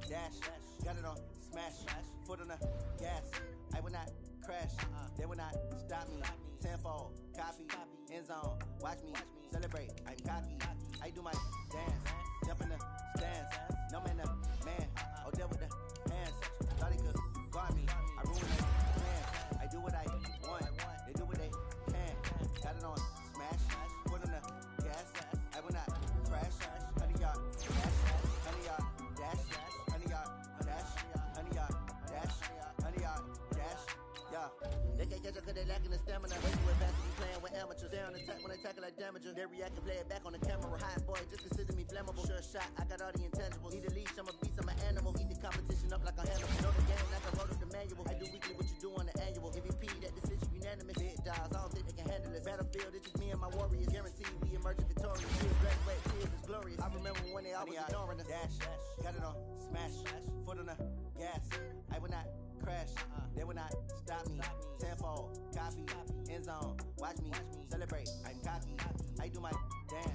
dash. Got it on smash. Foot on the gas. I will not crash. They will not stop me. Tenfold, copy, end zone. Watch me celebrate. I'm cocky. I do my dance. Jump in the stands. No man, the man. Oh, deal with the hands. Thought he could guard me. I ruin their plans. I do what I want. They do what they can. Got it on smash. Foot on the gas. I will not crash. 100 yard dash. 100 yard dash. 100 yard dash. 100 yard dash. 100 yard dash. Yeah. They can't catch up cause they lacking the stamina. They do it fast if you playing with amateurs. They on attack when they tackle like damager. They react and play it back on the camera. Hot boy, just consider me flammable. Sure shot, I got all the intangibles. Need a leash, I'm a beast, I'm an animal. Eat the competition up like a animal. Know the game like I wrote up the manual. I do weekly what you do on the annual. MVP, that decision unanimous. Big dogs, I don't think they can handle it. Battlefield, it's just me and my warriors. Guaranteed we emerging victorious. Tears, black, sweat, tears is glorious. I remember when they always ignoring us. Dash, got it on smash. Foot on the gas. I will not crash. They will not stop me. Tenfold, copy, end zone. Watch me celebrate. I'm cocky. I do my dance.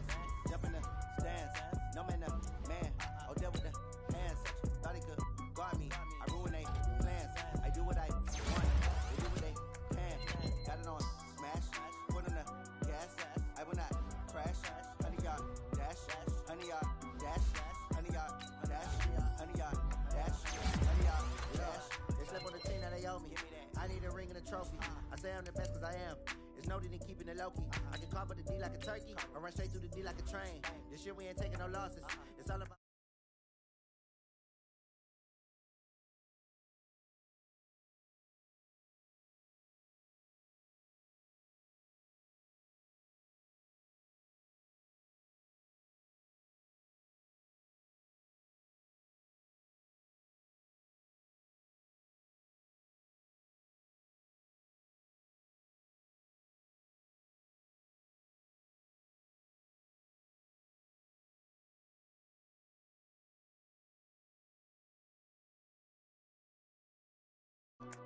Jump in the stands. No man, the man. Oh, deal with the hands. Thought he could guard me. I ruin their plans. I do what I want. They do what they can. Got it on smash. Foot on the gas. I will not crash. 100 yard dash. 100 yard dash. 100 yard dash. 100 yard dash. 100 yard dash. They slept on the team that they owe me. I need a ring and a trophy. I say I'm the best cause I am. It's noted in keeping it low-key. I can carve the D like a turkey or run straight through the D like a train. This year we ain't taking no losses. It's all about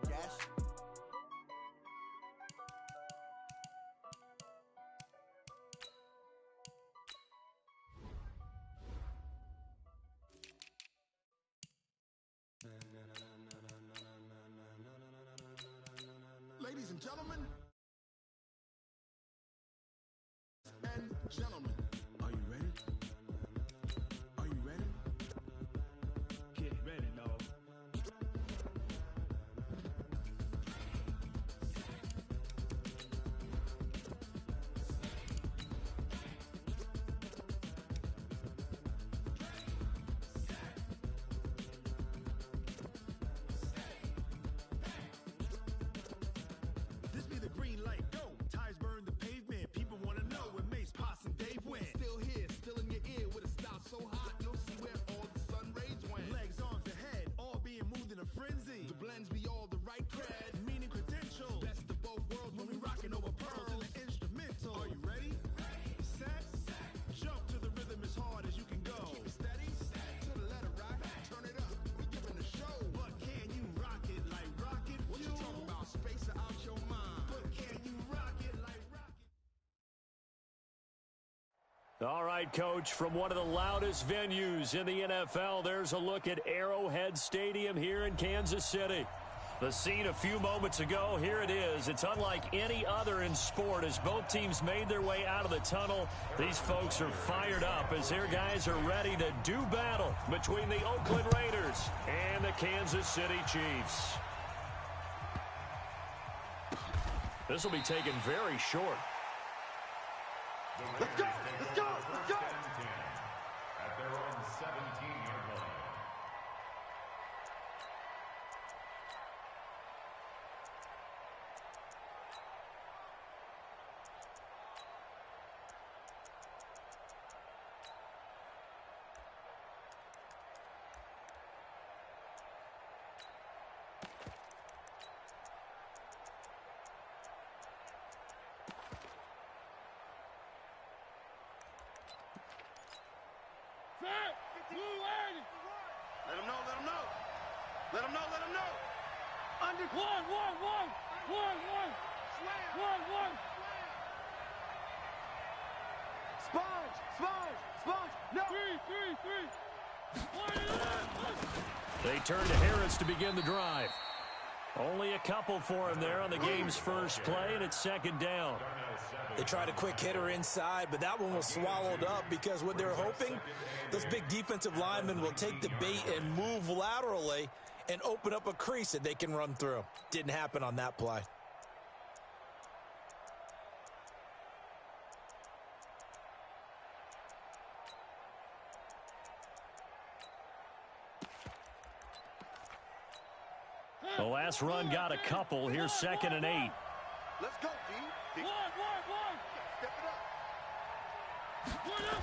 dash. Ladies and gentlemen, are you ready? Are you ready? Get ready, dog. This be the green light, go. Tires burn the pavement. People want to know where Mace, Potts, and Dave went. Still here, still in your ear with a style so hot, you'll see where all the sun rays went. Legs, arms, the head, all being moved in a frenzy. The blends be all the right cred, meaning credentials. Best of both worlds when we rocking over pearls in the instrumental. Are you ready? Set, jump to the rhythm as hard as you can go. Keep it steady, to the letter rock, turn it up. We giving a show. But can you rock it like rocket fuel? What you talking about? Space out your mind. But can you rock it like rocket? All right, Coach, from one of the loudest venues in the NFL, there's a look at Arrowhead Stadium here in Kansas City. The scene a few moments ago, here it is. It's unlike any other in sport as both teams made their way out of the tunnel. These folks are fired up as their guys are ready to do battle between the Oakland Raiders and the Kansas City Chiefs. This will be taken very short. Let's go! Let's go! Let's go! At their own 17-yard line. Let him know, let him know. Let him know, let him know. Under one. Sponge. No. Three. They turn to Harris to begin the drive. Only a couple for him there on the game's first play, and it's second down. They tried a quick hitter inside, but that one was swallowed up because what they're hoping, those big defensive linemen will take the bait and move laterally and open up a crease that they can run through. Didn't happen on that play. The last run got a couple. Here's 2nd and 8. Let's go, D. One. Step it up.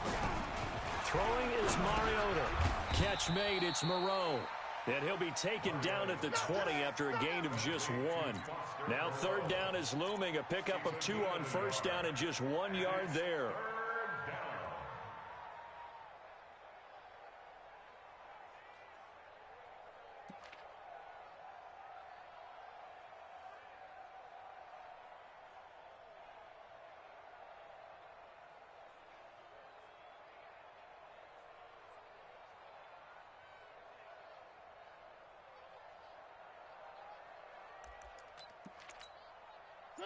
Throwing is Mariota. Catch made, it's Moreau. And he'll be taken down at the 20 after a gain of just 1. Now 3rd down is looming. A pickup of 2 on 1st down and just 1 yard there.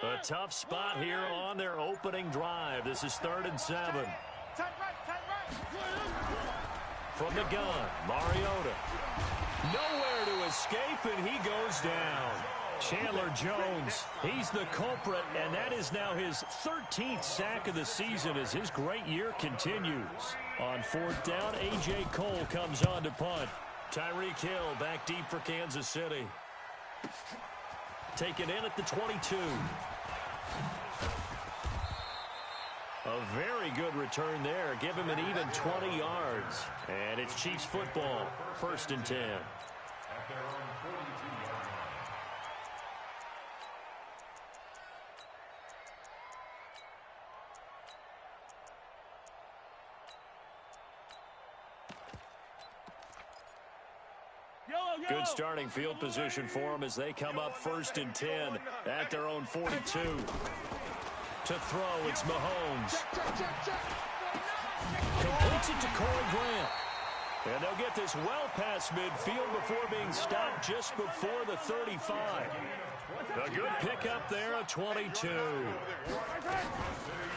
A tough spot here on their opening drive. This is 3rd and 7. Tight right. From the gun, Mariota. Nowhere to escape, and he goes down. Chandler Jones, he's the culprit, and that is now his 13th sack of the season as his great year continues. On 4th down, A.J. Cole comes on to punt. Tyreek Hill back deep for Kansas City. Taken in at the 22. A very good return there. Give him an even 20 yards. And it's Chiefs football. 1st and 10. At their own 42-yard line. Good starting field position for them as they come up 1st and 10 at their own 42. To throw, it's Mahomes. Completes it to Corey Grant. And they'll get this well past midfield before being stopped just before the 35. A good pickup there at 22.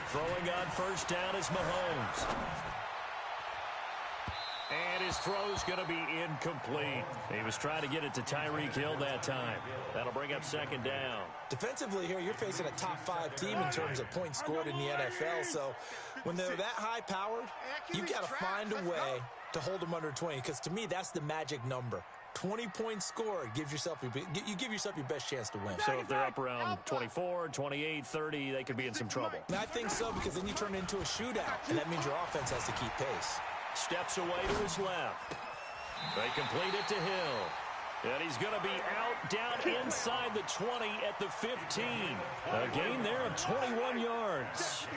Throwing on 1st down is Mahomes. And his throw's going to be incomplete. He was trying to get it to Tyreek Hill that time. That'll bring up 2nd down. Defensively here, you're facing a top 5 team in terms of points scored in the NFL. So when they're that high-powered, you've got to find a way to hold them under 20. Because to me, that's the magic number. 20 points scored gives yourself you give yourself your best chance to win. So if they're up around 24, 28, 30, they could be in some trouble. And I think so, because then you turn it into a shootout, and that means your offense has to keep pace. Steps away to his left. They complete it to Hill. And he's going to be out down inside the 20 at the 15. A gain there of 21 yards.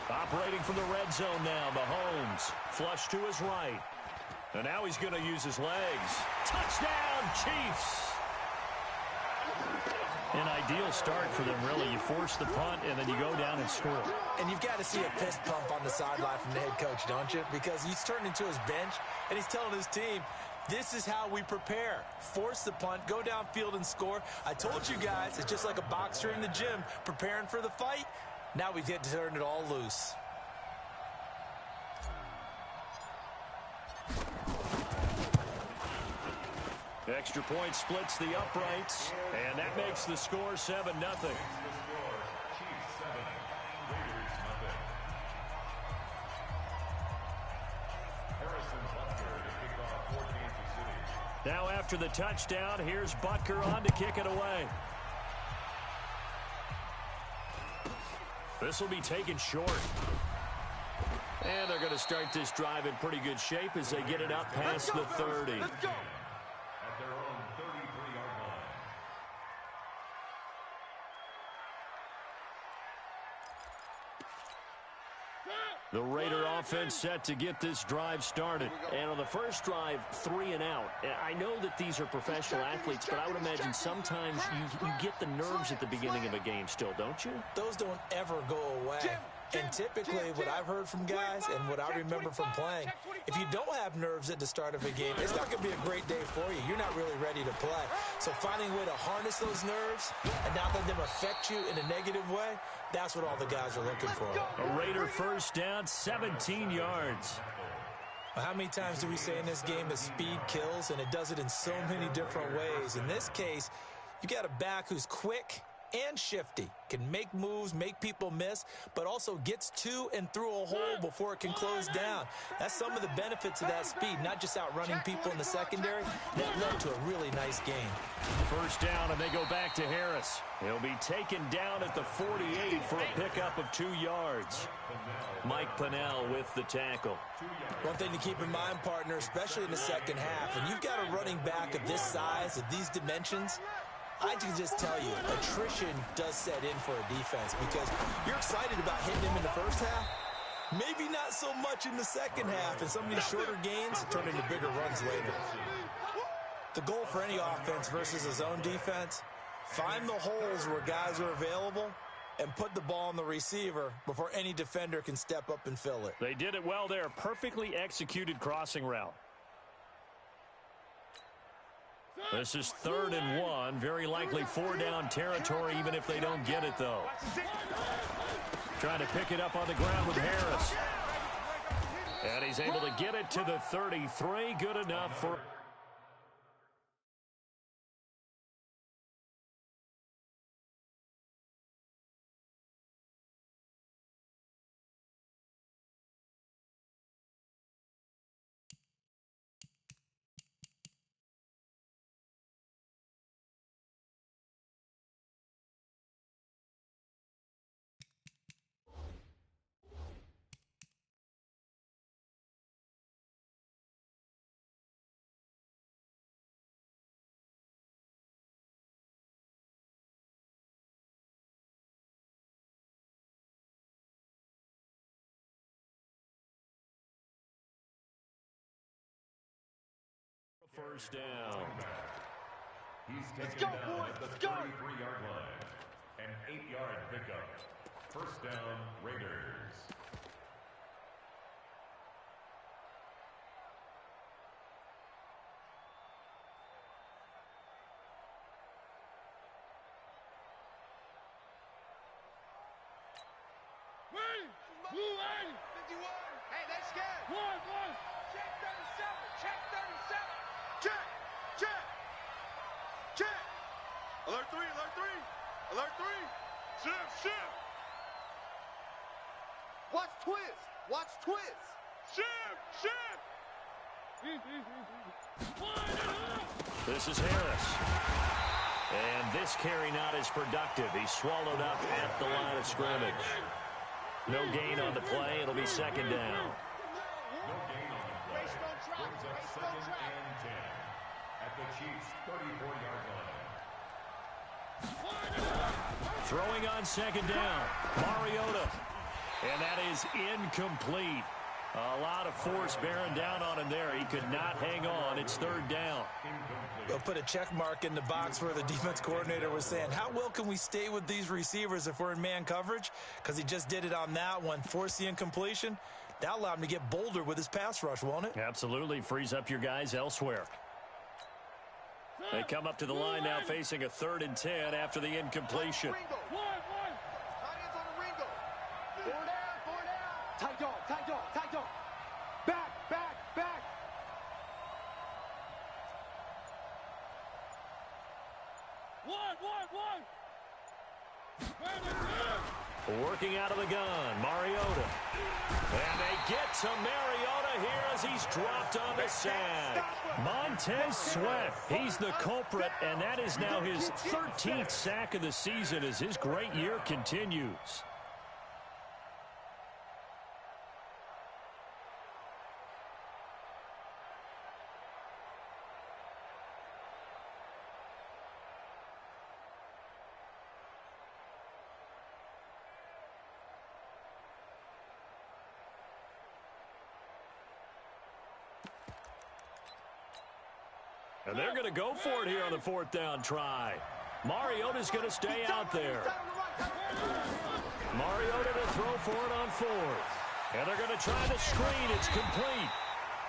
Operating from the red zone now, Mahomes. Flush to his right. And now he's going to use his legs. Touchdown, Chiefs! An ideal start for them, really. You force the punt, and then you go down and score. And you've got to see a fist pump on the sideline from the head coach, don't you? Because he's turned into his bench, and he's telling his team, this is how we prepare. Force the punt, go downfield and score. I told you guys, it's just like a boxer in the gym preparing for the fight. Now we get to turn it all loose. Extra point splits the uprights, and that makes the score 7-0. Now after the touchdown, here's Butker on to kick it away. This will be taken short. And they're going to start this drive in pretty good shape as they get it up past the 30. At their own 33-yard line. The Raider offense set to get this drive started. And on the first drive, 3 and out. I know that these are professional athletes, but I would imagine sometimes you get the nerves at the beginning of a game still, don't you? Those don't ever go away. And typically what I've heard from guys and what I remember from playing, if you don't have nerves at the start of a game, it's not going to be a great day for you. You're not really ready to play. So finding a way to harness those nerves and not let them affect you in a negative way, that's what all the guys are looking for. A Raider first down, 17 yards. How many times do we say in this game that speed kills, and it does it in so many different ways? In this case, you got a back who's quick and shifty, can make moves, make people miss, but also gets to and through a hole before it can close down. That's some of the benefits of that speed, not just outrunning people in the secondary. That led to a really nice game. First down, and they go back to Harris. He'll be taken down at the 48 for a pickup of 2 yards. Mike Pennell with the tackle. One thing to keep in mind, partner, especially in the second half, when you've got a running back of this size, of these dimensions, I can just tell you, attrition does set in for a defense because you're excited about hitting him in the first half. Maybe not so much in the second half, and some of these shorter gains turn into bigger runs later. The goal for any offense versus a zone defense, find the holes where guys are available and put the ball on the receiver before any defender can step up and fill it. They did it well there. Perfectly executed crossing route. This is 3rd and 1. Very likely 4-down territory, even if they don't get it, though. Trying to pick it up on the ground with Harris. And he's able to get it to the 33. Good enough for... First down. He's taken down at the 33-yard line. An 8-yard pickup. First down, Raiders. Hey, they're scared. One. Check 37. Check 37. Check. Alert 3. Alert 3. Shift. Watch twist. Shift. This is Harris. And this carry not as productive. He's swallowed up at the line of scrimmage. No gain on the play. It'll be second down. No gain on the play. Brings up 2nd and 10 at the Chiefs' 34-yard line. Throwing on second down. Mariota. And that is incomplete. A lot of force bearing down on him there. He could not hang on. It's 3rd down. They'll put a check mark in the box where the defense coordinator was saying, how well can we stay with these receivers if we're in man coverage? Because he just did it on that one. Force the incompletion. That'll allow him to get bolder with his pass rush, won't it? Absolutely. Frees up your guys elsewhere. They come up to the line now facing a 3rd and 10 after the incompletion. Tight ends on the Ringo. 4 down. Tight dog. Back. One. Working out of the gun, Mariota. And they get to Mariota here as he's dropped on the sack. Montez Sweat, he's the culprit, and that is now his 13th sack of the season as his great year continues. And they're going to go for it here on the 4th down try. Mariota's going to stay out there. Mariota to throw for it on 4th. And they're going to try the screen. It's complete.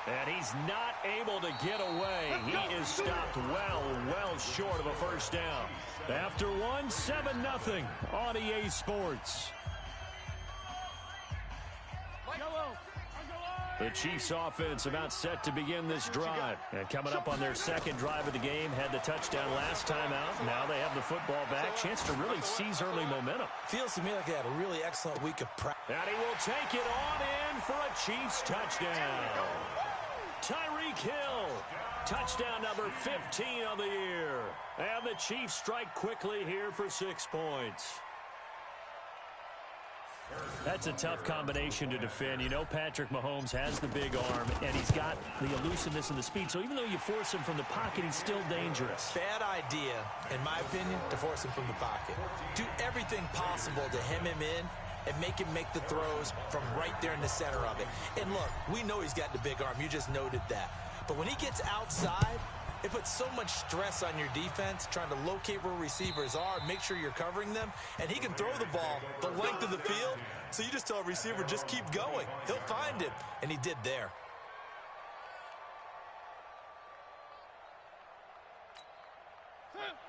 And he's not able to get away. He is stopped well short of a first down. After one, 7-0 on EA Sports. The Chiefs offense about set to begin this drive. And coming up on their second drive of the game, had the touchdown last time out. Now they have the football back. Chance to really seize early momentum. Feels to me like they had a really excellent week of practice. And he will take it on in for a Chiefs touchdown. Tyreek Hill. Touchdown number 15 of the year. And the Chiefs strike quickly here for 6 points. That's a tough combination to defend. You know Patrick Mahomes has the big arm, and he's got the elusiveness and the speed. So even though you force him from the pocket, he's still dangerous. Bad idea, in my opinion, to force him from the pocket. Do everything possible to hem him in and make him make the throws from right there in the center of it. And look, we know he's got the big arm. You just noted that. But when he gets outside, it puts so much stress on your defense trying to locate where receivers are, make sure you're covering them, and he can throw the ball the length of the field, so you just tell a receiver, just keep going. He'll find him, and he did there.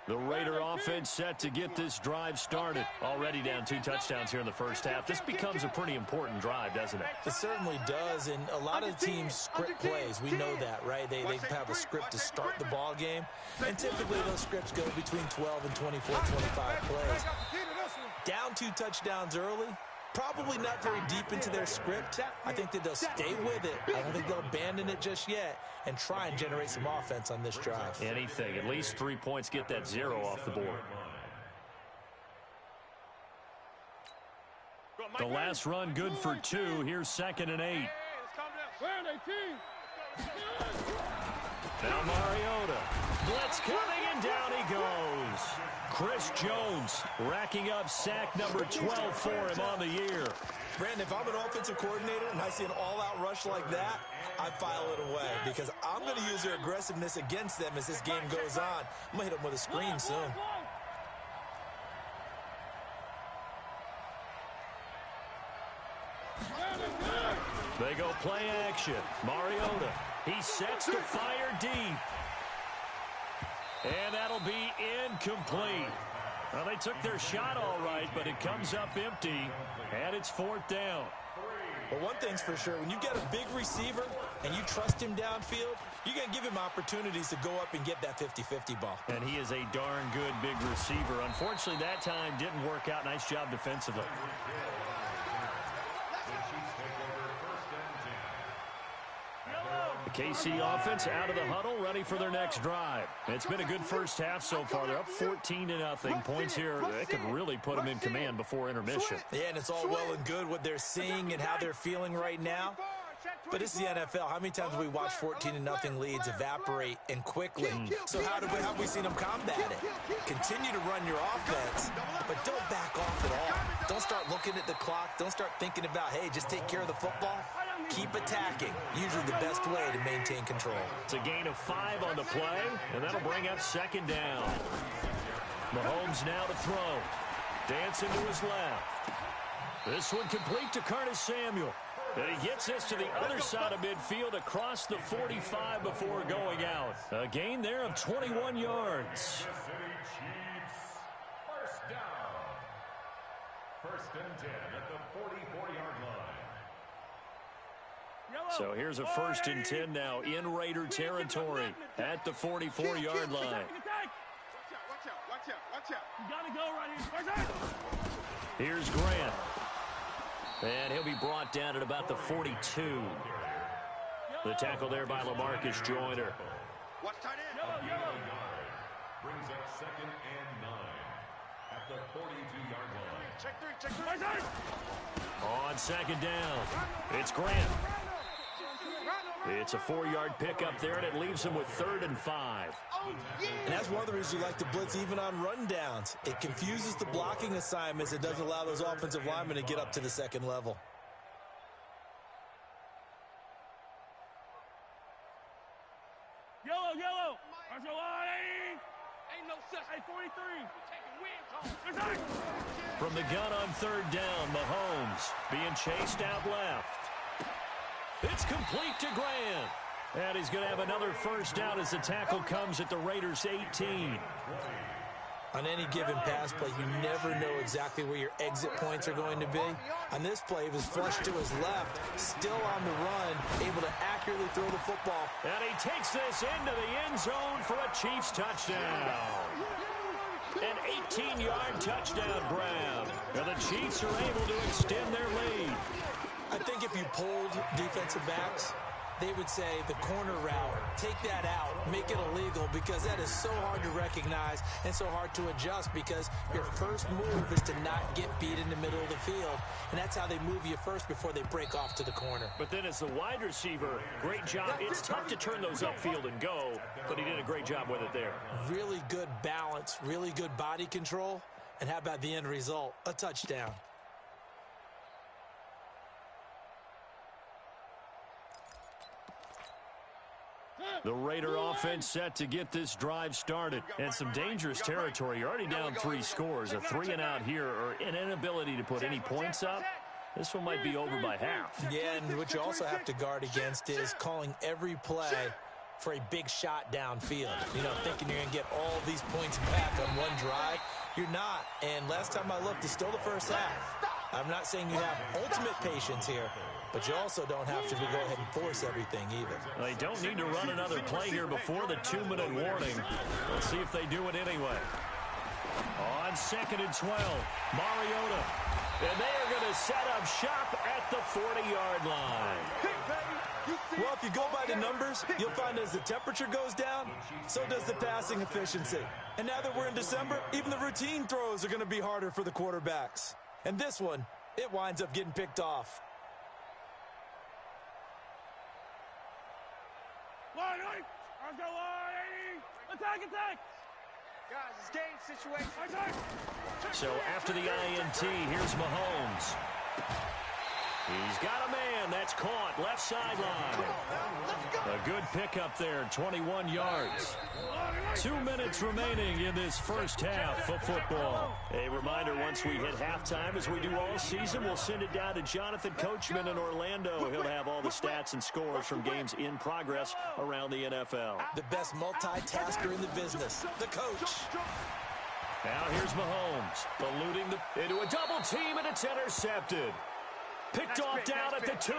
The Raider offense set to get this drive started. Already down 2 touchdowns here in the first half. This becomes a pretty important drive, doesn't it? It certainly does, and a lot of teams script plays. We know that, right? They have a script to start the ball game, and typically those scripts go between 12 and 24, 25 plays. Down 2 touchdowns early, probably not very deep into their script. I think that they'll stay with it. I don't think they'll abandon it just yet and try and generate some offense on this drive. Anything. At least 3 points, get that 0 off the board. The last run good for 2. Here's 2nd and 8. Now Mariota. Blitz coming, and down he goes. Chris Jones racking up sack number 12 for him on the year. Brandon, if I'm an offensive coordinator and I see an all-out rush like that, I file it away because I'm going to use their aggressiveness against them as this game goes on. I'm going to hit them with a screen soon. They go play action. Mariota. He sets to fire deep. And that'll be incomplete. Well, they took their shot all right, but it comes up empty, and it's 4th down. Well, one thing's for sure. When you get a big receiver and you trust him downfield, you're going to give him opportunities to go up and get that 50-50 ball. And he is a darn good big receiver. Unfortunately, that time didn't work out. Nice job defensively. The KC offense out of the huddle, ready for their next drive. It's been a good first half so far. They're up 14-0. Points here, they could really put them in command before intermission. Yeah, and it's all well and good what they're seeing and how they're feeling right now. But this is the NFL. How many times have we watched 14-0 leads evaporate and quickly? So how have we seen them combat it? Continue to run your offense, but don't back off at all. Don't start looking at the clock. Don't start thinking about, hey, just take care of the football. Keep attacking. Usually the best way to maintain control. It's a gain of 5 on the play, and that'll bring up 2nd down. Mahomes now to throw. Dancing to his left. This one complete to Curtis Samuel. And he gets this to the other side of midfield across the 45 before going out. A gain there of 21 yards. First down. 1st and 10 at the 44-yard line. So here's a 1st and 10 now in Raider territory at the 44-yard line. Watch out. You gotta go right here. Here's Grant. And he'll be brought down at about the 42. The tackle there by LaMarcus Joyner. Watch tight end. Yellow. Brings up 2nd and 9 at the 42-yard line. Check 3. On 2nd down, it's Grant. It's a 4-yard pickup there, and it leaves him with 3rd and 5. And that's one of the reasons you like to blitz even on rundowns. It confuses the blocking assignments. It doesn't allow those offensive linemen to get up to the 2nd level. Yellow. Ain't no such. Hey, 43. We're taking win calls. From the gun on third down, Mahomes being chased out left. It's complete to Grant. And he's going to have another first down as the tackle comes at the Raiders' 18. On any given pass play, you never know exactly where your exit points are going to be. On this play, he was flushed to his left, still on the run, able to accurately throw the football. And he takes this into the end zone for a Chiefs touchdown. An 18-yard touchdown grab. And the Chiefs are able to extend their lead. I think if you polled defensive backs, they would say the corner route, take that out, make it illegal, because that is so hard to recognize and so hard to adjust, because your first move is to not get beat in the middle of the field, and that's how they move you first before they break off to the corner. But then as the wide receiver, great job. It's tough to turn those upfield and go, but he did a great job with it there. Really good balance, really good body control, and how about the end result? A touchdown. The Raider offense set to get this drive started. And some dangerous territory. You're already down 3 scores. A 3-and-out here, or an inability to put any points up. This one might be over by half. Yeah, and what you also have to guard against is calling every play for a big shot downfield. You know, thinking you're going to get all these points back on one drive. You're not. And last time I looked, it's still the first half. I'm not saying you have ultimate patience here, but you also don't have to go ahead and force everything either. They don't need to run another play here before the 2-minute warning. Let's see if they do it anyway. On 2nd and 12, Mariota. And they are going to set up shop at the 40-yard line. Well, if you go by the numbers, you'll find as the temperature goes down, so does the passing efficiency. And now that we're in December, even the routine throws are going to be harder for the quarterbacks. And this one, it winds up getting picked off. Line 8. Let's go, line 80. Attack. Guys, it's game situation. So after the INT, here's Mahomes. He's got a man. That's caught. Left sideline. A good pickup there. 21 yards. 2 minutes remaining in this first half of football. A reminder, once we hit halftime, as we do all season, we'll send it down to Jonathan Coachman in Orlando. He'll have all the stats and scores from games in progress around the NFL. The best multitasker in the business, the coach. Now here's Mahomes, eluding into a double team, and it's intercepted. Picked off down at the 2.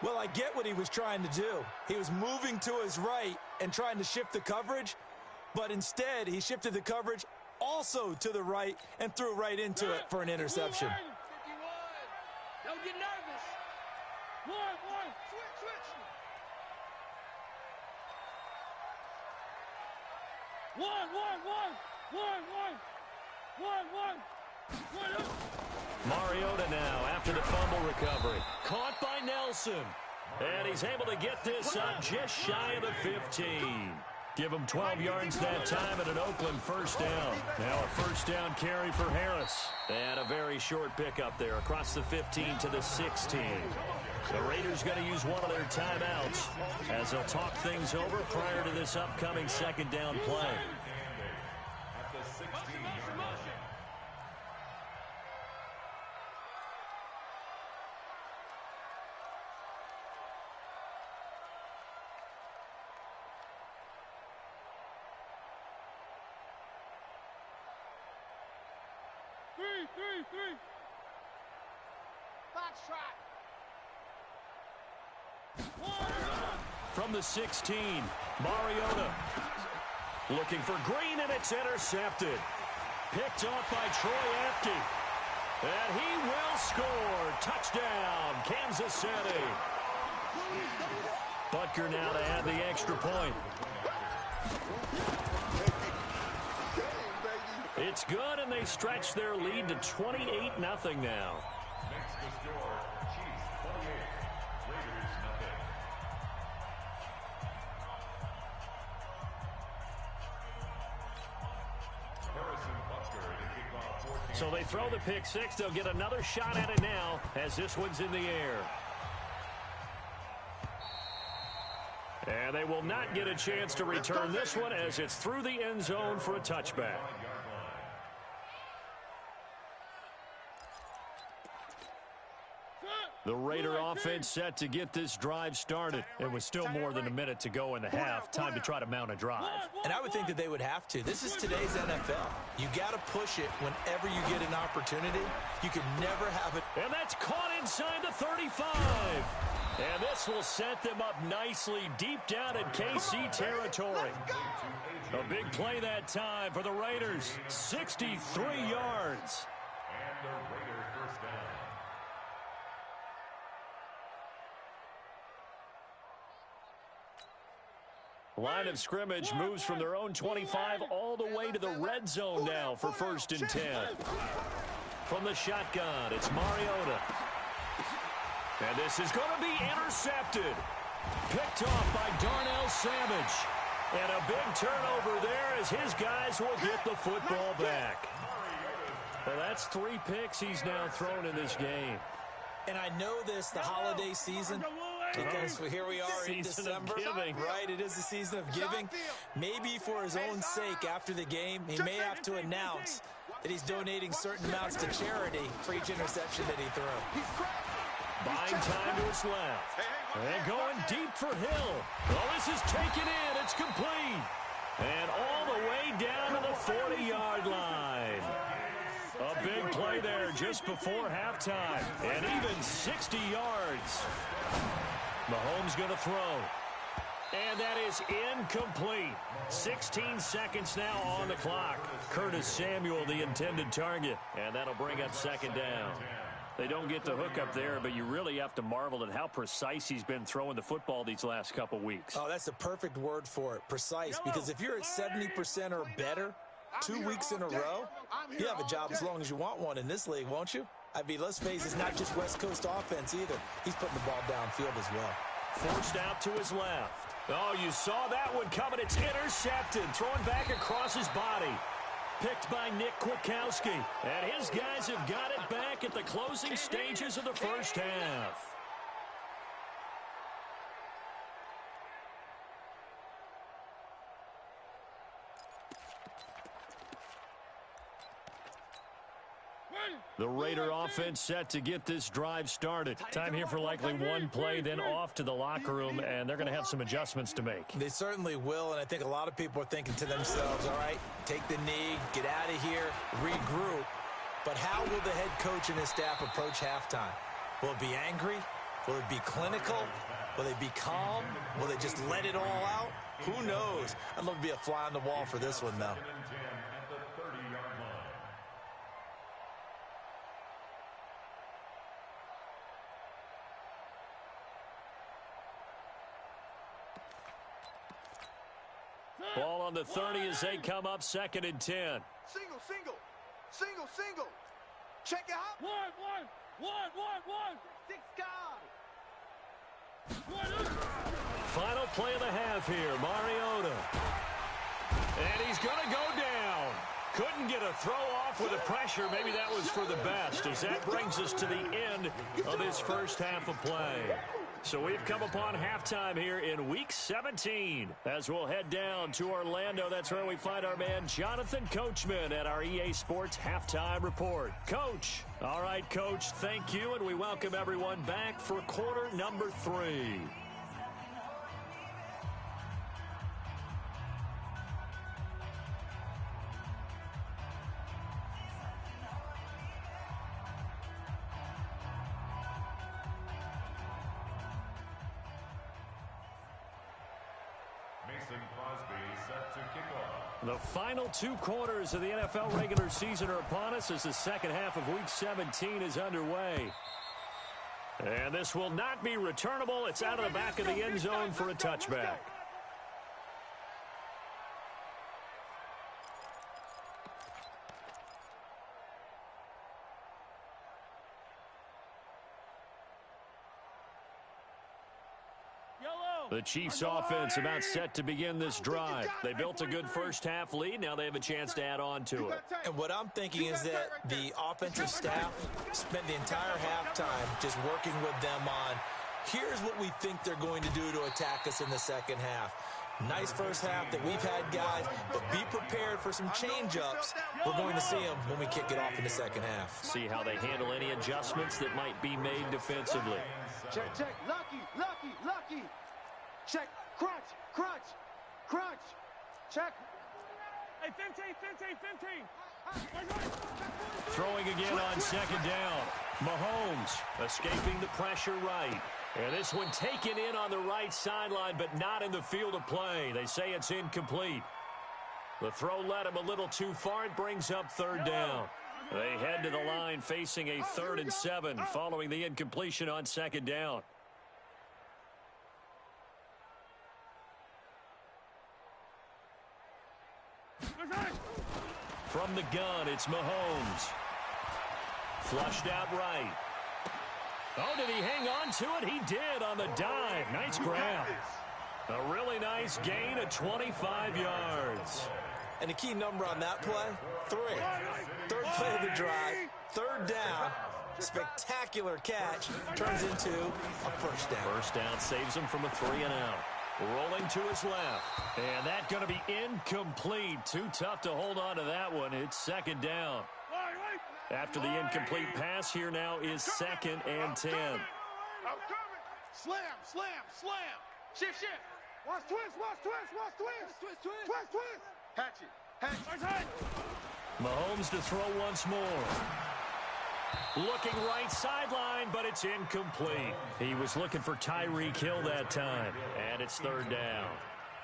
Well, I get what he was trying to do. He was moving to his right and trying to shift the coverage, but instead he shifted the coverage also to the right and threw right into it for an interception. 51. Don't get nervous. One. Switch. 1. Mariota now after the fumble recovery. Caught by Nelson. And he's able to get this up just shy of the 15. Give him 12 yards that time and an Oakland first down. Now a first down carry for Harris. And a very short pickup there across the 15 to the 16. The Raiders going to use one of their timeouts as they'll talk things over prior to this upcoming second down play. At the 16-yard line. Three. Box trot. From the 16, Mariota looking for Green, and it's intercepted. Picked off by Troy Apke. And he will score. Touchdown, Kansas City. Butker now to add the extra point. It's good, and they stretch their lead to 28-0 now. Makes the score Chiefs 28, Raiders nothing. Harrison Butker to kick off 14. So they throw the pick six. They'll get another shot at it now as this one's in the air. And And they will not get a chance to return this one as it's through the end zone for a touchback. The Raider offense set to get this drive started. It was still more than a minute to go in the half. Time to try to mount a drive. And I would think that they would have to. This is today's NFL. You got to push it whenever you get an opportunity. You can never have it. And that's caught inside the 35. And this will set them up nicely deep down in KC territory. A big play that time for the Raiders. 63 yards. And the Raiders first down. Line of scrimmage moves from their own 25 all the way to the red zone now for 1st and 10. From the shotgun, it's Mariota. And this is going to be intercepted. Picked off by Darnell Savage. And a big turnover there as his guys will get the football back. Well, that's 3 picks he's now thrown in this game. And I know this, the holiday season, because here we are in December, right? It is the season of giving. Maybe for his own sake, after the game, he may have to announce that he's donating certain amounts to charity for each interception that he threw. Buying time to his left. And going deep for Hill. Well, this is taken in. It's complete. And all the way down to the 40-yard line. A big play there just before halftime. And even 60 yards. Mahomes going to throw. And that is incomplete. 16 seconds now on the clock. Curtis Samuel, the intended target. And that'll bring up 2nd down. They don't get the hook up there, but you really have to marvel at how precise he's been throwing the football these last couple weeks. Oh, that's the perfect word for it, precise. Because if you're at 70% or better 2 weeks in a row, you have a job as long as you want one in this league, won't you? I mean, let's face it, it's not just West Coast offense either. He's putting the ball downfield as well. Forced out to his left. Oh, you saw that one coming. It's intercepted. Thrown back across his body. Picked by Nick Kwiatkowski. And his guys have got it back at the closing stages of the first half. The Raider offense set to get this drive started. Time here for likely one play, then off to the locker room, and they're going to have some adjustments to make. They certainly will, and I think a lot of people are thinking to themselves, all right, take the knee, get out of here, regroup. But how will the head coach and his staff approach halftime? Will it be angry? Will it be clinical? Will they be calm? Will they just let it all out? Who knows? I'd love to be a fly on the wall for this one, though. Ball on the 30 as they come up 2nd and 10. Single, single, single, single. Check out. One. 6 guys. Final play of the half here, Mariota. And he's going to go down. Couldn't get a throw off with the pressure. Maybe that was for the best, as that brings us to the end of this first half of play. So we've come upon halftime here in Week 17. As we'll head down to Orlando, that's where we find our man Jonathan Coachman at our EA Sports Halftime Report. Coach. All right, Coach, thank you, and we welcome everyone back for quarter number 3. The final 2 quarters of the NFL regular season are upon us as the second half of Week 17 is underway. And this will not be returnable. It's out of the back of the end zone for a touchback. The Chiefs offense about set to begin this drive. They built a good first half lead. Now they have a chance to add on to it. And what I'm thinking is that the offensive staff spent the entire halftime just working with them on Here's what we think they're going to do to attack us in the second half. Nice first half that we've had, guys, but be prepared for some change-ups. We're going to see them when we kick it off in the second half. See how they handle any adjustments that might be made defensively. Check, check, lucky, lucky, lucky. Check, crunch, crunch, crunch. Check. Hey, 15. Throwing again on second down. Mahomes escaping the pressure right. And this one taken in on the right sideline, but not in the field of play. They say it's incomplete. The throw led him a little too far. It brings up third down. They head to the line facing a 3rd and 7 following the incompletion on second down. From the gun, it's Mahomes. Flushed out right. Oh, did he hang on to it? He did on the dive. Nice grab. A really nice gain of 25 yards. And the key number on that play, 3. Third play of the drive, 3rd down. Spectacular catch turns into a first down. First down saves him from a 3 and out. Rolling to his left. And that's going to be incomplete. Too tough to hold on to that one. It's second down. After the incomplete pass, here now is 2nd and 10. Slam, slam, slam. Shift, shift. Watch twist, watch twist, watch twist. Twist, twist. Twist, twist. Hatch it, hatch it. Mahomes to throw once more. Looking right sideline, but it's incomplete. He was looking for Tyreek Hill that time, and it's 3rd down.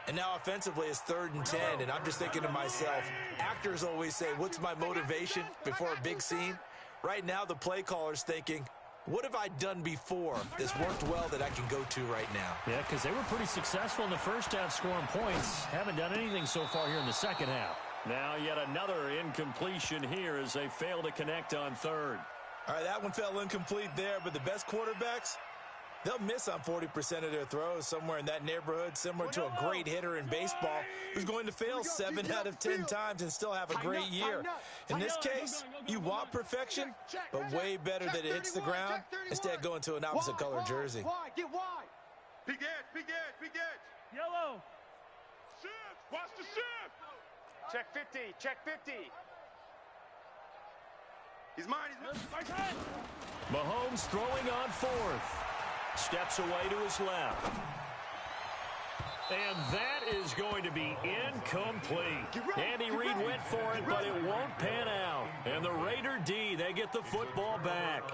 And now offensively it's 3rd and 10, and I'm just thinking to myself, actors always say, what's my motivation before a big scene? Right now the play caller's thinking, what have I done before that's worked well that I can go to right now? Yeah, because they were pretty successful in the first half scoring points. Haven't done anything so far here in the second half. Now yet another incompletion here as they fail to connect on 3rd. All right, that one fell incomplete there, but the best quarterbacks, they'll miss on 40% of their throws, somewhere in that neighborhood, similar to a great hitter in baseball who's going to fail 7 out of 10 times and still have a great year. In this case, you want perfection, but way better that it hits the ground instead of going to an opposite color jersey. Wide, get wide. Big edge, big edge, big edge. Yellow. Shift, watch the shift. Check 50, check 50. He's mine, he's mine. Mahomes throwing on 4th. Steps away to his left. And that is going to be incomplete. Andy Reid went for it, but it won't pan out. And the Raider D, they get the football back.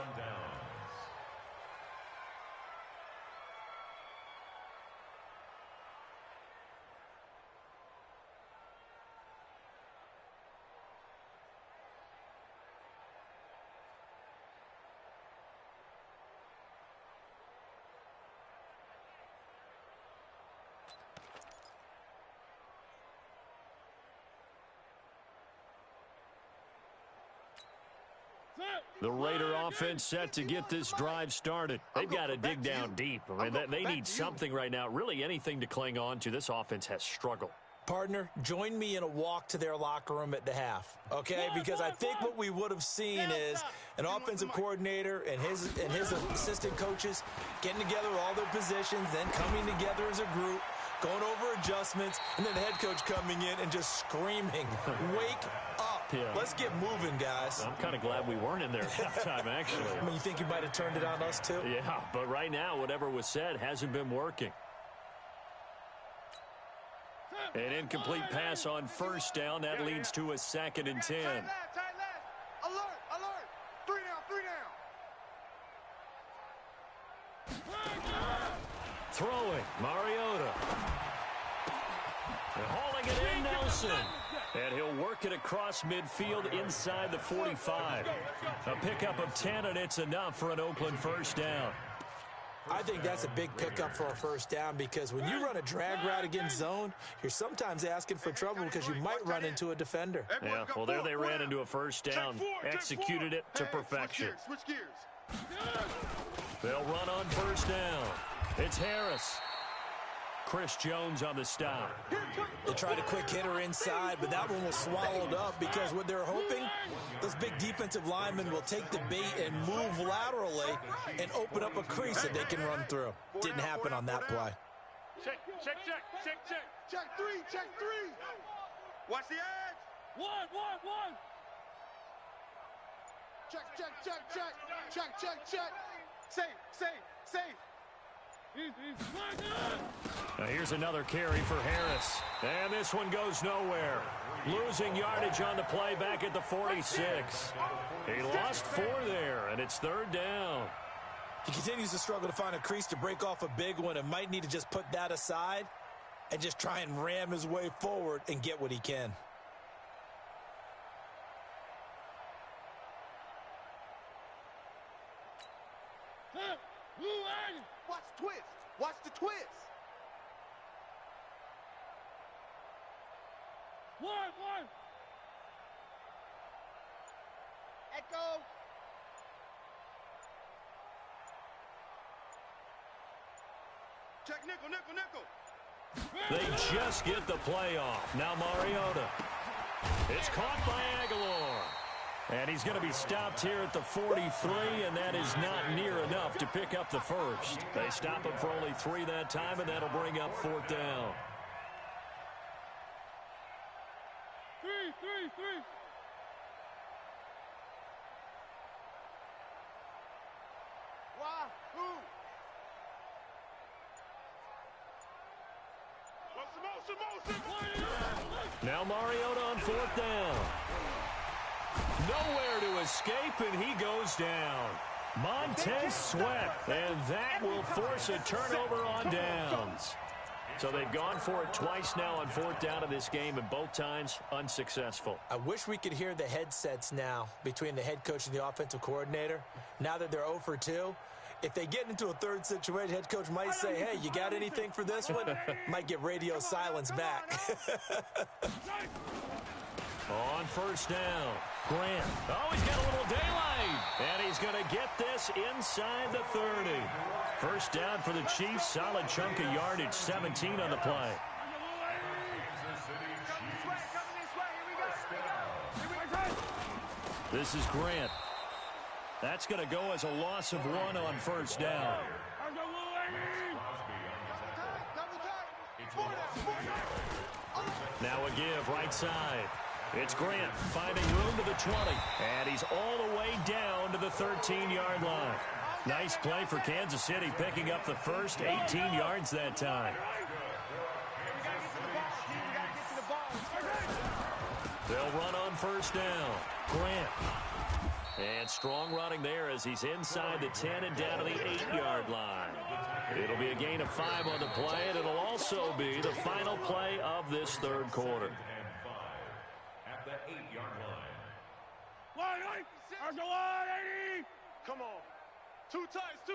The Raider offense set to get this drive started. They've got to dig down deep. I mean, they need something right now, really anything to cling on to. This offense has struggled. Partner, join me in a walk to their locker room at the half, okay? Because I think what we would have seen is an offensive coordinator and his assistant coaches getting together all their positions, then coming together as a group, going over adjustments, and then the head coach coming in and just screaming, wake up. Yeah. Let's get moving, guys. I'm kind of glad we weren't in there at halftime, actually. I mean, you think you might have turned it on us, too? Yeah, but right now, whatever was said hasn't been working. An incomplete pass on 1st down. That leads to a 2nd and 10. Alert, alert. 3 down. Throwing, Mariota. And hauling it in, Nelson. And he'll work it across midfield inside the 45. A pickup of 10, and it's enough for an Oakland 1st down. I think that's a big pickup for a 1st down because when you run a drag route against zone, you're sometimes asking for trouble because you might run into a defender. Yeah, well, there they ran into a 1st down. Executed it to perfection. Switch gears. They'll run on 1st down. It's Harris. Chris Jones on the stop. They tried a quick hitter inside, but that one was swallowed up because what they're hoping, those big defensive linemen will take the bait and move laterally and open up a crease that they can run through. Didn't happen on that play. Check. Check three. Watch the edge. One. Check. Safe. Now here's another carry for Harris. And this one goes nowhere. Losing yardage on the play back at the 46. He lost 4 there, and it's 3rd down. He continues to struggle to find a crease to break off a big one and might need to just put that aside and just try and ram his way forward and get what he can. Watch the twist. One. Echo. Check nickel. They just get the play off. Now Mariota. It's caught by Aguilar. And he's going to be stopped here at the 43, and that is not near enough to pick up the first. They stop him for only 3 that time, and that'll bring up 4th down. Three. Wahoo! What's the motion? Now Mariota on 4th down. Nowhere to escape, and he goes down. Montez Sweat, and that will force a turnover on downs. So they've gone for it twice now on 4th down in this game, and both times unsuccessful. I wish we could hear the headsets now between the head coach and the offensive coordinator. Now that they're 0 for 2, if they get into a third situation, head coach might say, hey, you got anything for this one? Might get radio silence back. On 1st down, Grant. Oh, he's got a little daylight. And he's going to get this inside the 30. 1st down for the Chiefs. Solid chunk of yardage, 17 on the play. This is Grant. That's going to go as a loss of 1 on 1st down. Now a give right side. It's Grant finding room to the 20, and he's all the way down to the 13-yard line. Nice play for Kansas City, picking up the first, 18 yards that time. They'll run on 1st down. Grant. And strong running there as he's inside the 10 and down to the 8-yard line. It'll be a gain of 5 on the play, and it'll also be the final play of this 3rd quarter. At the 8-yard line. Come on. Two tights.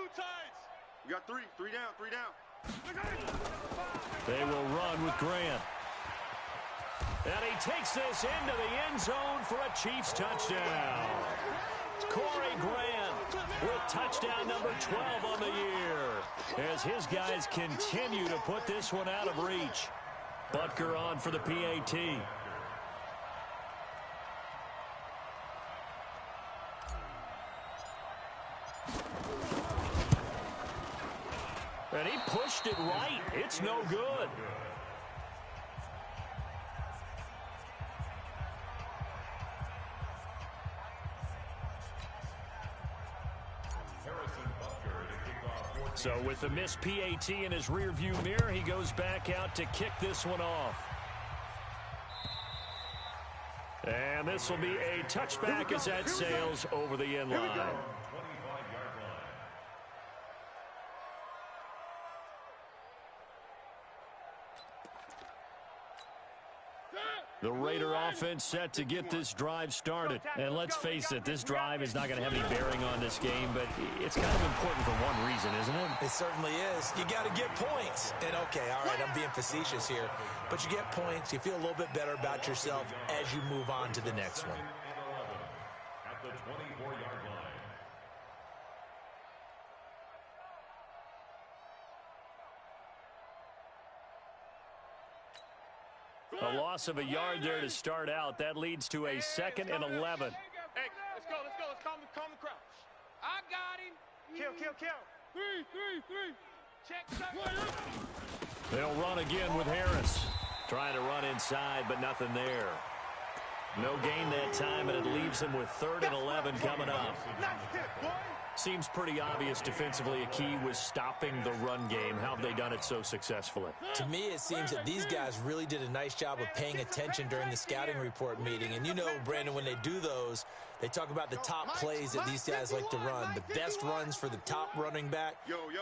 We got 3 down. They will run with Grant. And he takes this into the end zone for a Chiefs touchdown. Corey Grant with touchdown number 12 on the year as his guys continue to put this one out of reach. Butker on for the PAT. And he pushed it right. It's no good. So with the missed PAT in his rearview mirror, he goes back out to kick this one off. And this will be a touchback as that sails over the end line. The Raider offense set to get this drive started. And let's face it, this drive is not going to have any bearing on this game, but it's kind of important for one reason, isn't it? It certainly is. You got to get points. And, okay, all right, I'm being facetious here. But you get points. You feel a little bit better about yourself as you move on to the next one. At the 24-yard line. A loss of a yard there to start out. That leads to a 2nd and 11. Hey, let's go. Let's calm the crouch. I got him. Kill. Three. Check. They'll run again with Harris. Trying to run inside, but nothing there. No gain that time, and it leaves them with 3rd and 11 coming up. Seems pretty obvious defensively a key was stopping the run game. How have they done it so successfully? To me, it seems that these guys really did a nice job of paying attention during the scouting report meeting. And you know, Brandon, when they do those, they talk about the top plays that these guys like to run. The best runs for the top running back,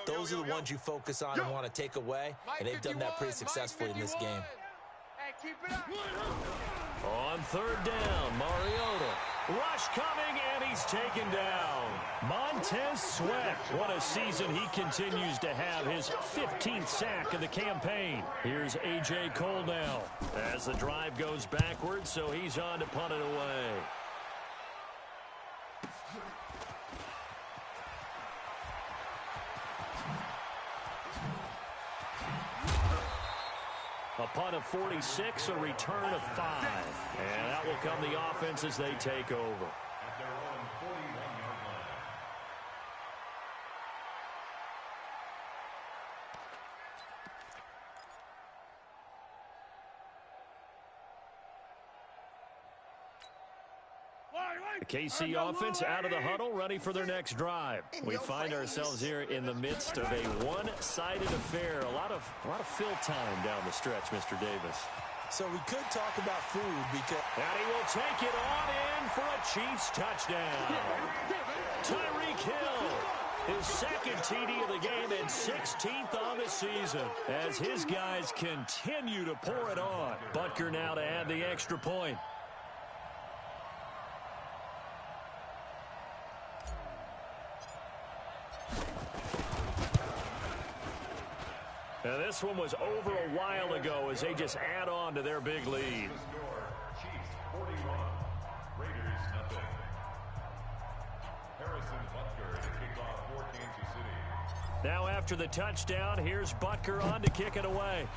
those are the ones you focus on and want to take away. And they've done that pretty successfully in this game. On 3rd down, Mariota. Rush coming, and he's taken down. Montez Sweat. What a season he continues to have. His 15th sack of the campaign. Here's A.J. Cole now as the drive goes backwards, so he's on to punt it away. A punt of 46, a return of 5. And that will come the offense as they take over. At their own 41-yard line. The KC offense out of the huddle, ready for their next drive. We find ourselves here in the midst of a one-sided affair. A lot of fill time down the stretch, Mr. Davis. So we could talk about food because... And he will take it on in for a Chiefs touchdown. Tyreek Hill, his 2nd TD of the game and 16th on the season as his guys continue to pour it on. Butker now to add the extra point. Now this one was over a while ago as they just add on to their big lead. The score, Chiefs 41, Raiders nothing. Harrison Butker to kick off for Kansas City. Now after the touchdown, here's Butker on to kick it away.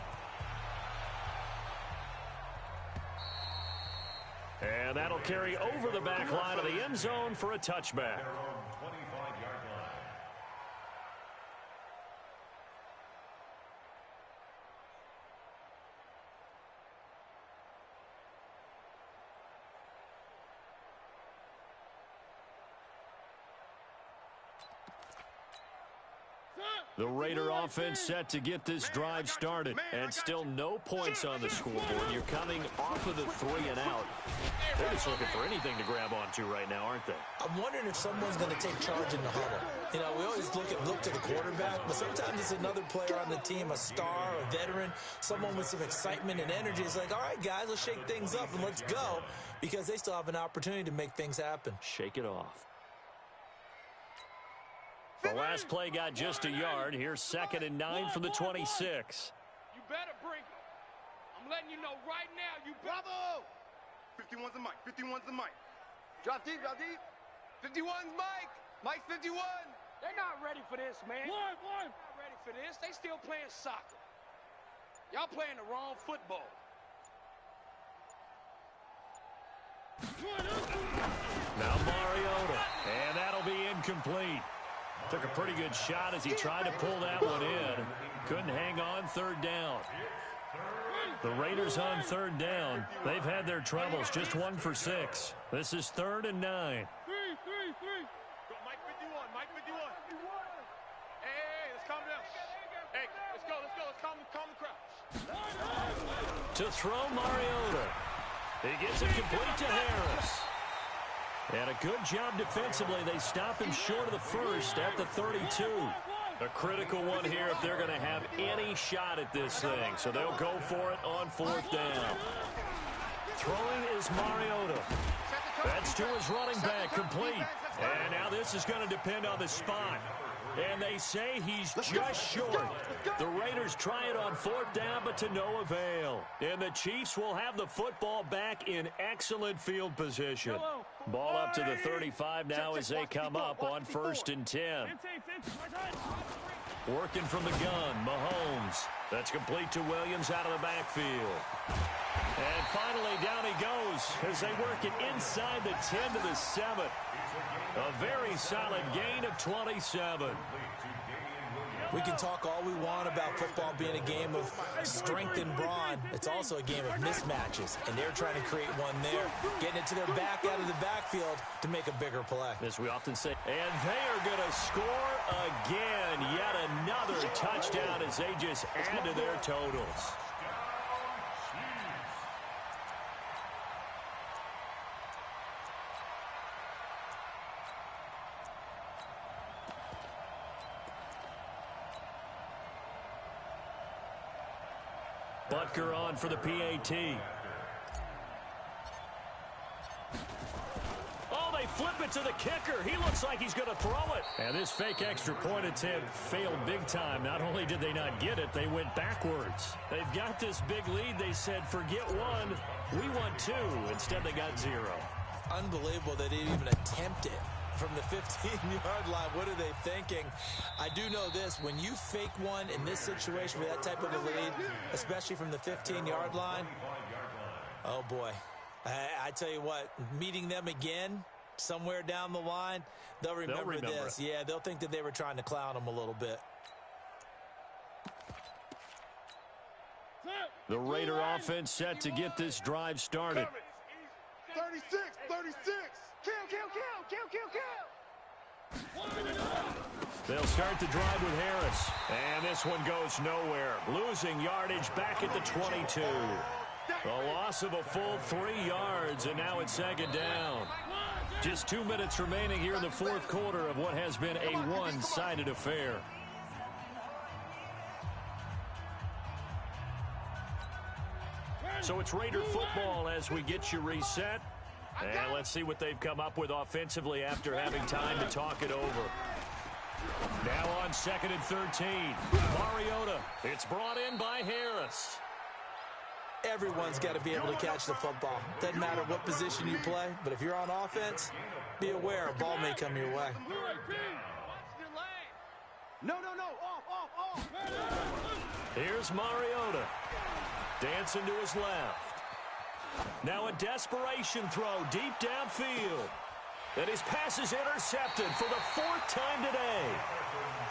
And that'll carry over the back line of the end zone for a touchback. Their own 25-yard line. The Raider offense set to get this drive started, and still no points on the scoreboard. You're coming off of the 3 and out. They're just looking for anything to grab onto right now, aren't they? I'm wondering if someone's going to take charge in the huddle. You know, we always look to the quarterback, but sometimes it's another player on the team, a star, a veteran, someone with some excitement and energy. It's like, all right, guys, let's shake things up and let's go, because they still have an opportunity to make things happen. Shake it off. The last play got just a yard. Here's 2nd and 9 from the 26. You better bring it. I'm letting you know right now. You bravo. 51's the mic. 51's the mic. Drop deep. 51's Mike. Mike's 51. They're not ready for this, man. One. Not ready for this. They still playing soccer. Y'all playing the wrong football. Now Mariota, and that'll be incomplete. Took a pretty good shot as he tried to pull that one in. Couldn't hang on 3rd down. The Raiders on 3rd down. They've had their troubles, just 1 for 6. This is 3rd and 9. Three. Go, Mike 51. Hey, let's calm down. Hey, let's go. Let's calm the crowd. To throw Mariota. He gets it complete to Harris. And a good job defensively. They stop him short of the first at the 32. A critical one here if they're going to have any shot at this thing. So they'll go for it on 4th down. Throwing is Mariota. That's to his running back, complete. And now this is going to depend on the spot. And they say he's just short. The Raiders try it on 4th down, but to no avail. And the Chiefs will have the football back in excellent field position. Ball up to the 35 now as they come up on 1st and 10. Working from the gun, Mahomes. That's complete to Williams out of the backfield. And finally, down he goes as they work it inside the 10 to the 7. A very solid gain of 27. We can talk all we want about football being a game of strength and brawn. It's also a game of mismatches, and they're trying to create one there, getting it to their back out of the backfield to make a bigger play. As we often say. And they are going to score again. Yet another touchdown as they just add to their totals. Butker on for the PAT. Oh, they flip it to the kicker. He looks like he's going to throw it. And this fake extra point attempt failed big time. Not only did they not get it, they went backwards. They've got this big lead. They said, forget one, we want two. Instead, they got 0. Unbelievable they didn't even attempt it from the 15-yard line. What are they thinking? I do know this. When you fake one in this situation with that type of a lead, especially from the 15-yard line, oh, boy. I tell you what, meeting them again somewhere down the line, they'll remember this. Yeah, they'll think that they were trying to clown them a little bit. The Raider offense set to get this drive started. 36, 36. Kill, kill, kill, kill, kill, kill. They'll start the drive with Harris. And this one goes nowhere. Losing yardage back at the 22. The loss of a full 3 yards, and now it's second down. Just 2 minutes remaining here in the fourth quarter of what has been a one-sided affair. So it's Raider football as we get you reset. And let's see what they've come up with offensively after having time to talk it over. Now on 2nd and 13. Mariota. It's brought in by Harris. Everyone's got to be able to catch the football. Doesn't matter what position you play, but if you're on offense, be aware a ball may come your way. No, no, no. Off. Here's Mariota. Dancing to his left. Now a desperation throw deep downfield. And his pass is intercepted for the 4th time today.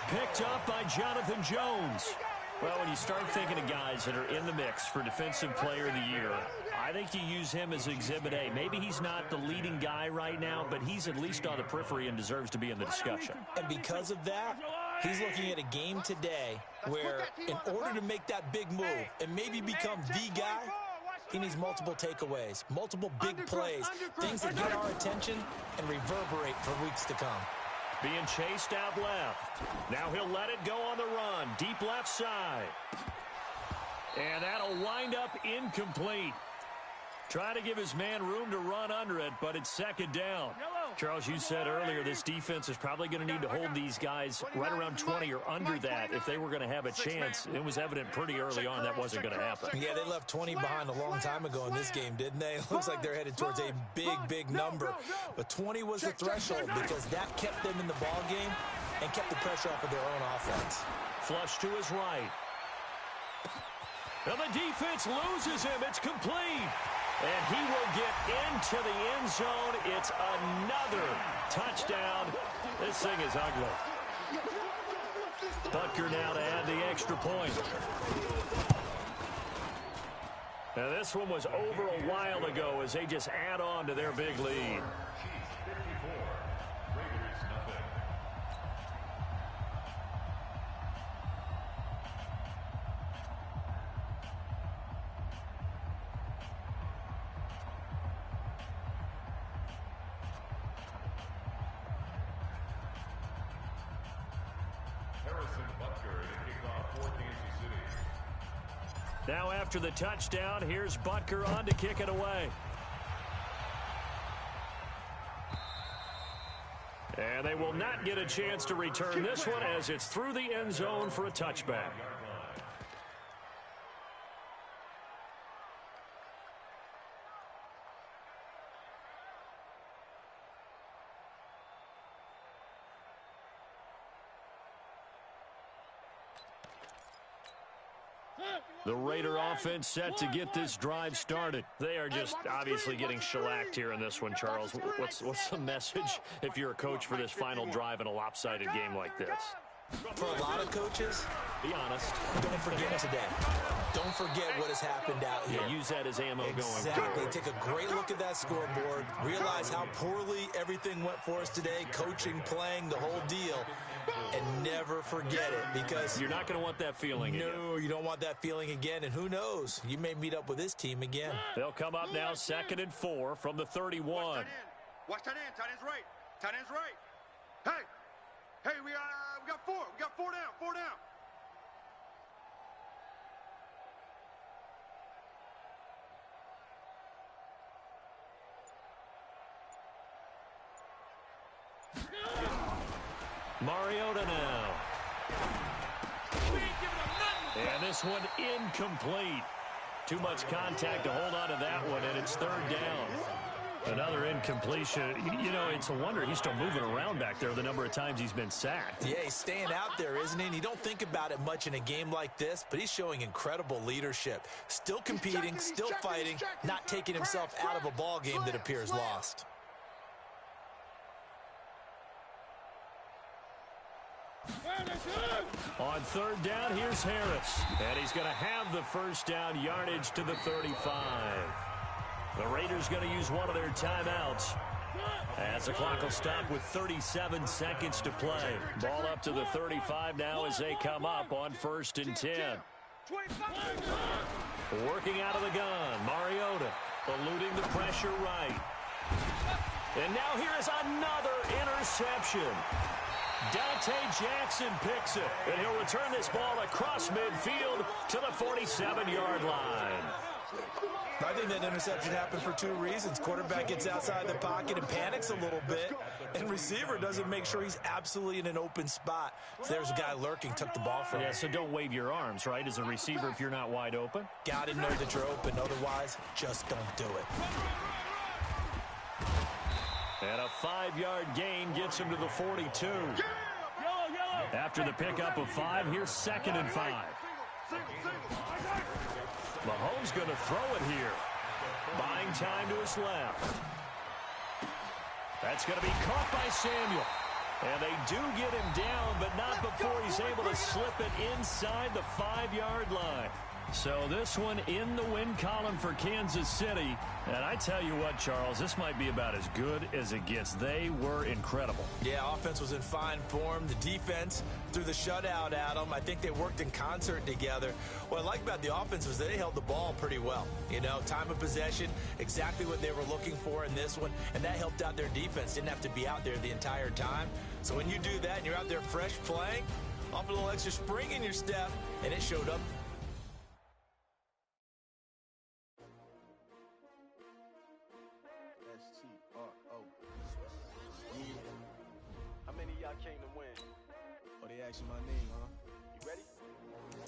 Picked up by Jonathan Jones. Well, when you start thinking of guys that are in the mix for Defensive Player of the Year, I think you use him as Exhibit A. Maybe he's not the leading guy right now, but he's at least on the periphery and deserves to be in the discussion. And because of that, he's looking at a game today where in order to make that big move and maybe become the guy, he needs multiple takeaways, multiple big plays, things that get our attention and reverberate for weeks to come. Being chased out left. Now he'll let it go on the run. Deep left side. And that'll wind up incomplete. Trying to give his man room to run under it, but it's second down. Charles, you said earlier this defense is probably going to need to hold these guys right around 20 or under that if they were going to have a chance. It was evident pretty early on that wasn't going to happen. Yeah, they left 20 behind a long time ago in this game, didn't they? It looks like they're headed towards a big number. But 20 was the threshold because that kept them in the ball game and kept the pressure off of their own offense. Flush to his right. And the defense loses him. It's complete. And he will get into the end zone. It's another touchdown. This thing is ugly. Butker now to add the extra point. Now this one was over a while ago as they just add on to their big lead. Now after the touchdown, here's Butker on to kick it away. And they will not get a chance to return this one as it's through the end zone for a touchback. The Raider offense set to get this drive started. They are just obviously getting shellacked here in this one, Charles. What's the message if you're a coach for this final drive in a lopsided game like this? For a lot of coaches, be honest, don't forget today. Don't forget what has happened out here. Yeah, use that as ammo going forward. Exactly. Take a great look at that scoreboard. Realize how poorly everything went for us today. Coaching, playing, the whole deal. And never forget it, because you're not going to want that feeling again. No, you don't want that feeling again. And who knows? You may meet up with this team again. They'll come up now 2nd and 4 from the 31. Watch tight end. Tight end's right. Tight end's right. Hey, we got 4. We got 4 down. 4 down. Mariota now. And this one incomplete. Too much contact to hold on to that one, and it's 3rd down. Another incompletion. You know, it's a wonder he's still moving around back there the number of times he's been sacked. Yeah, he's staying out there, isn't he? And you don't think about it much in a game like this, but he's showing incredible leadership. Still competing, still fighting, not taking himself out of a ball game that appears lost. On 3rd down, here's Harris. And he's going to have the 1st down yardage to the 35. The Raiders going to use one of their timeouts, as the clock will stop with 37 seconds to play. Ball up to the 35 now as they come up on 1st and 10. Working out of the gun, Mariota eluding the pressure right. And now here is another interception. Dante Jackson picks it, and he'll return this ball across midfield to the 47-yard line. I think that interception happened for 2 reasons. Quarterback gets outside the pocket and panics a little bit, and receiver doesn't make sure he's absolutely in an open spot. So there's a guy lurking, took the ball from him. Yeah, so don't wave your arms, right, as a receiver if you're not wide open. Got to know that you're open. Otherwise, just don't do it. And a 5-yard gain gets him to the 42. After the pickup of 5, here's 2nd and 5. Mahomes going to throw it here. Buying time to his left. That's going to be caught by Samuel. And they do get him down, but not before he's able to slip it inside the 5-yard line. So this one in the win column for Kansas City. And I tell you what, Charles, this might be about as good as it gets. They were incredible. Yeah, offense was in fine form. The defense threw the shutout at them. I think they worked in concert together. What I like about the offense was they held the ball pretty well. You know, time of possession, exactly what they were looking for in this one. And that helped out their defense. Didn't have to be out there the entire time. So when you do that and you're out there fresh playing, off a little extra spring in your step, and it showed up. Came to win. Oh, they asking my name, huh? You ready?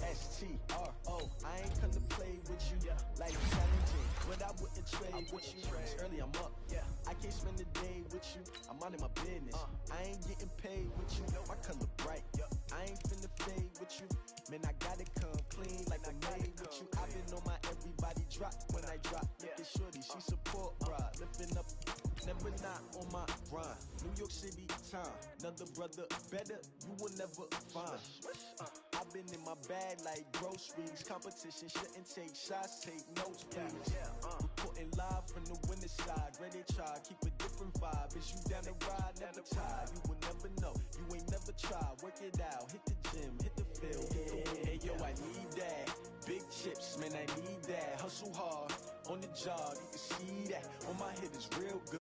S-T-R-O. I ain't come to play with you. Like challenging, but I wouldn't trade with you. It's early, I'm up. I can't spend the day with you. I'm minding my business. I ain't getting paid with you. My color bright. I ain't finna fade with you. Man, I gotta come clean like I made with you. I've been on my everybody drop when I drop. Look at shorty, she support ride. Lifting up, never not on my grind. New York City time. Another brother better, you will never find. I've been in my bag like groceries. Competition shouldn't take shots, take notes, please. Reporting live from the winning side. Ready to try, keep a different vibe. Is you down the ride, never tired. You will never know, you ain't never tried. Work it out, hit the gym, hit the field, hit the win. Hey yo, I need that. Big chips, man, I need that. Hustle hard, on the job, you can see that. On my head is real good.